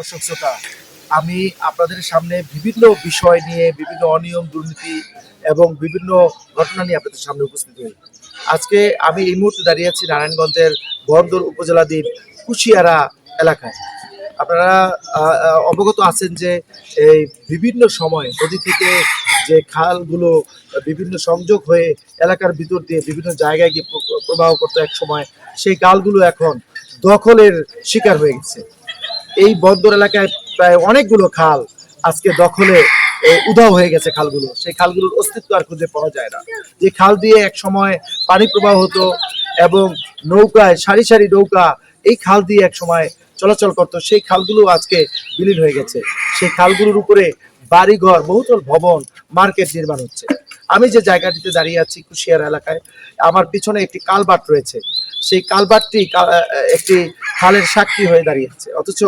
দর্শক শ্রোতা, আমি আপনাদের সামনে বিভিন্ন বিষয় নিয়ে বিভিন্ন অনিয়ম দুর্নীতি এবং বিভিন্ন ঘটনা নিয়ে আপনাদের সামনে উপস্থিত হই। আজকে আমি এই মুহূর্তে দাঁড়িয়ে আছি নারায়ণগঞ্জের বন্দর উপজেলাধীন কুশিয়ারা এলাকায়। আপনারা অবগত আছেন যে এই বিভিন্ন সময় নদী থেকে যে খালগুলো বিভিন্ন সংযোগ হয়ে এলাকার ভিতর দিয়ে বিভিন্ন জায়গায় গিয়ে প্রবাহ করতো এক সময়, সেই খালগুলো এখন দখলের শিকার হয়ে গেছে। এই বন্দর এলাকায় প্রায় অনেকগুলো খাল আজকে দখলে উধাও হয়ে গেছে। খালগুলো, সেই খালগুলোর অস্তিত্ব আর খুঁজে পাওয়া যায় না। যে খাল দিয়ে এক সময় পানি প্রবাহ হতো এবং নৌকায় সারি সারি নৌকা এই খাল দিয়ে এক সময় চলাচল করতো, সেই খালগুলো আজকে বিলীন হয়ে গেছে। সেই খালগুলোর উপরে বাড়িঘর, বহুতল ভবন, মার্কেট নির্মাণ হচ্ছে। আমি যে জায়গাটিতে দাঁড়িয়ে আছি কুশিয়ারা এলাকায়, আমার পিছনে একটি কালভার্ট রয়েছে। সেই কালভার্টটি একটি খালের সাক্ষী হয়ে দাঁড়িয়েছে, অথচ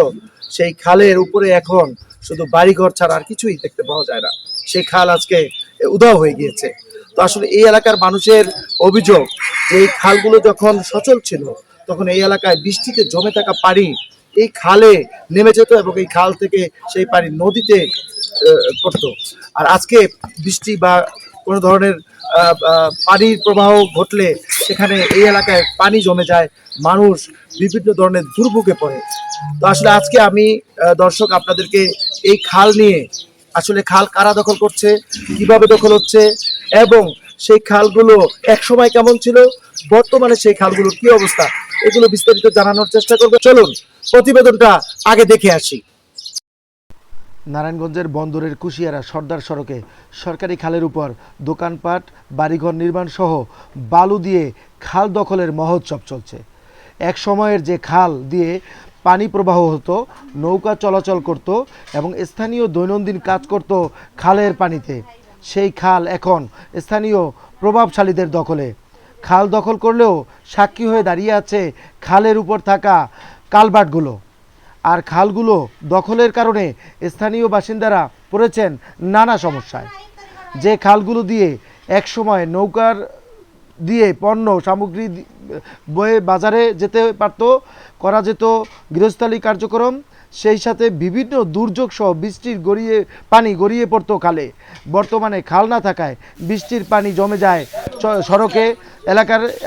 সেই খালের উপরে এখন শুধু বাড়িঘর ছাড়া আর কিছুই দেখতে পাওয়া যায় না। সেই খাল আজকে উধাও হয়ে গিয়েছে। তো আসলে এই এলাকার মানুষের অভিযোগ যে এই খালগুলো যখন সচল ছিল তখন এই এলাকায় বৃষ্টিতে জমে থাকা পানি এই খালে নেমে যেত এবং এই খাল থেকে সেই পানি নদীতে পড়তো। আর আজকে বৃষ্টি বা কোনো ধরনের পানির প্রবাহ ঘটলে সেখানে এই এলাকায় পানি জমে যায়, মানুষ বিভিন্ন ধরনের দুর্ভোগে পড়ে। তো আসলে আজকে আমি দর্শক আপনাদেরকে এই খাল নিয়ে, আসলে খাল কারা দখল করছে, কিভাবে দখল হচ্ছে এবং সেই খালগুলো এক সময় কেমন ছিল, বর্তমানে সেই খালগুলোর কি অবস্থা, এগুলো বিস্তারিত জানানোর চেষ্টা করবো। চলুন প্রতিবেদনটা আগে দেখে আসি। নারায়ণগঞ্জের বন্দরের কুশিয়ারা সর্দার সড়কে সরকারি খালের উপর দোকানপাট, বাড়িঘর নির্মাণ সহ বালু দিয়ে খাল দখলের মহোৎসব চলছে। এক সময়ের যে খাল দিয়ে পানি প্রবাহ হতো, নৌকা চলাচল করত এবং স্থানীয় দৈনন্দিন কাজ করত খালের পানিতে, সেই খাল এখন স্থানীয় প্রভাবশালীদের দখলে। খাল দখল করলেও সাক্ষী হয়ে দাঁড়িয়ে আছে খালের উপর থাকা কালভার্টগুলো। আর খালগুলো দখলের কারণে স্থানীয় বাসিন্দারা পড়েছেন নানা সমস্যায়। যে খালগুলো দিয়ে একসময় নৌকার দিয়ে পণ্য সামগ্রী বয়ে বাজারে যেতে পারত, করা যেত গৃহস্থালী কার্যক্রম, সেই সাথে বিভিন্ন দুর্যোগ সহ বৃষ্টির পানি গড়িয়ে পড়তো খালে। বর্তমানে খাল না থাকায় বৃষ্টির পানি জমে যায় সড়কে,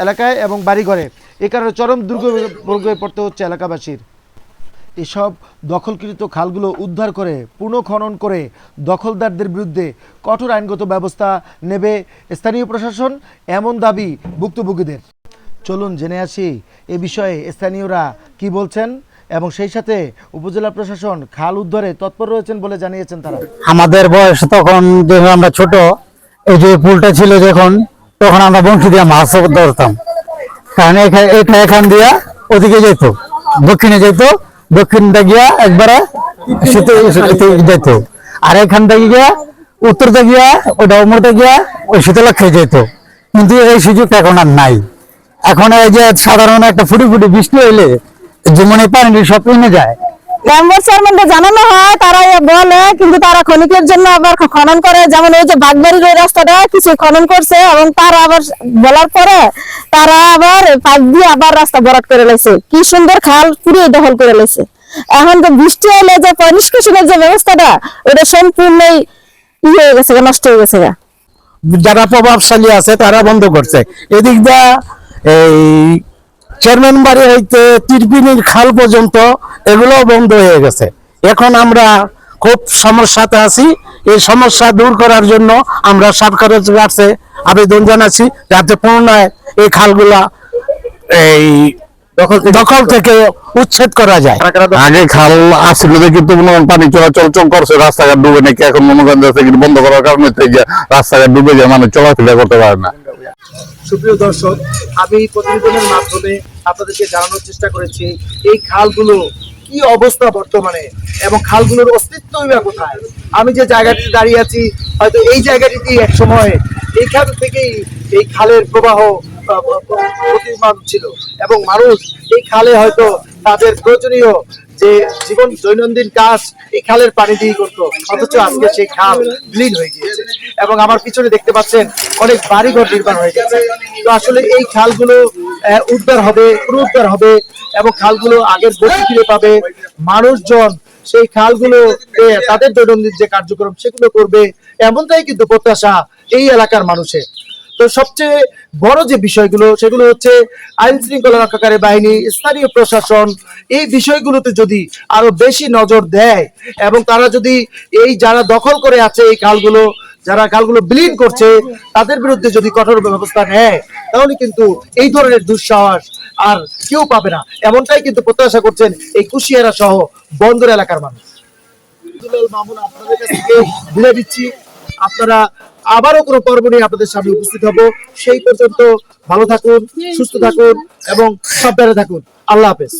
এলাকায় এবং বাড়িঘরে। এ কারণে চরম দুর্ভোগে পড়তে হচ্ছে এলাকাবাসীর। এসব দখলকৃত খালগুলো উদ্ধার করে পুনঃখনন করে দখলদারদের বিরুদ্ধে কঠোর আইনগত ব্যবস্থা নেবে স্থানীয় প্রশাসন, এমন দাবি ভুক্তভোগীদের। চলুন জেনে আসি এ বিষয়ে স্থানীয়রা কি বলছেন এবং সেই সাথে উপজেলা প্রশাসন খাল উদ্ধারে তৎপর রয়েছেন বলে জানিয়েছেন তারা। আমাদের বয়স তখন যখন আমরা ছোট, এই যে পুলটা ছিল যখন, তখন আমরা বংশী দিয়ে মাছ ধরতাম। কারণ এটা এখান দিয়া ওদিকে যেত, দক্ষিণে যেত, দক্ষিণটা গিয়া একবারে যেত, আর এখানটা গিয়া উত্তরটা গিয়া ওটা অমরটা গিয়া ওই শীতলক্ষে যেত। কিন্তু এই সুযোগটা এখন আর নাই। এখন এই যে সাধারণ একটা ফুটি ফুটি বৃষ্টি হইলে যেমন এই পানি সব কমে যায়। মেম্বার চেয়ারম্যানকে জানানো হয়, তারা বলে, কিন্তু তারা ক্ষণিকের জন্য আবার খনন করে। যেমন ওই যে বাগবাড়ির ওই রাস্তাটা কিছু খনন করছে এবং তারা আবার বলার পরে তারা আবার পাইপ দিয়ে আবার রাস্তা ভরাট করে লেছে। কি সুন্দর খাল পুরো দখল করে লেছে। এখন তো বৃষ্টি হলে যে নিষ্কাশনের যে ব্যবস্থাটা, ওটা সম্পূর্ণই হয়ে গেছে, নষ্ট হয়ে গেছে। যারা প্রভাবশালী আছে তারা বন্ধ করছে। এদিক দা এই চেয়ারম্যান বাড়ি হইতে তিরপিনির খাল পর্যন্ত এগুলো বন্ধ হয়ে গেছে। এখন আমরা খুব সমস্যাতে আছি। এই সমস্যা দূর করার জন্য আমরা সরকারের কাছে আবেদন জানাচ্ছি যাতে পুনরায় এই খালগুলা এই দখল থেকে উচ্ছেদ করা যায়। আগে খাল আসছিল কিন্তু পানি চলাচল করছে, রাস্তাঘাট ডুবে নাকি এখন মনে করেন বন্ধ করার কারণে রাস্তাঘাট ডুবে যায়, মানুষ চলাফেরা করতে পারে না। সুপ্রিয় দর্শক, আমি প্রতিবেদনের মাধ্যমে আপনাদেরকে জানানোর চেষ্টা করেছি এই খালগুলো কি অবস্থা বর্তমানে এবং খালগুলোর অস্তিত্বই বা কোথায়। আমি যে জায়গাটিতে দাঁড়িয়ে আছি, হয়তো এই জায়গাটিতে এক সময় এইখান থেকেই এই খালের প্রবাহ প্রতিমান ছিল এবং মানুষ এই খালে হয়তো তাদের প্রয়োজনীয় যে জীবন দৈনন্দিন কাজ এই খালের পানি দিয়ে করতো, অথচ আজকে সেই খাল বিলীন হয়ে গিয়েছে এবং আমার পিছনে দেখতে পাচ্ছেন অনেক বাড়িঘর নির্মাণ হয়ে গেছে। তো আসলে এই খালগুলো উদ্ধার হবে, পুনরুদ্ধার হবে এবং খালগুলো আগের গতি ফিরে পাবে। মানুষজন সেই খালগুলো তাদের দৈনন্দিন যে কার্যক্রম সেগুলো করবে, এমনটাই কিন্তু প্রত্যাশা এই এলাকার মানুষের। তো সবচেয়ে বড় যে বিষয়গুলো সেগুলো হচ্ছে আইন শৃঙ্খলা রক্ষাকারী বাহিনী, স্থানীয় প্রশাসন এই বিষয়গুলোতে যদি আরো বেশি নজর দেয় এবং তারা যদি এই যারা দখল করে আছে এই খালগুলো, যারা খালগুলো বিলীন করছে তাদের বিরুদ্ধে যদি কঠোর ব্যবস্থা নেয়, তাহলে কিন্তু এই ধরনের দুঃসাহস আর কেউ পাবে না, এমনটাই কিন্তু প্রত্যাশা করছেন এই কুশিয়ারা সহ বন্দর এলাকার মানুষ। মামুন, আপনাদের কাছ থেকে বিদায় দিচ্ছি। আপনারা আবারও কোনো পর্ব নিয়ে আপনাদের সামনে উপস্থিত হব। সেই পর্যন্ত ভালো থাকুন, সুস্থ থাকুন এবং সাবধানে থাকুন। আল্লাহ হাফেজ।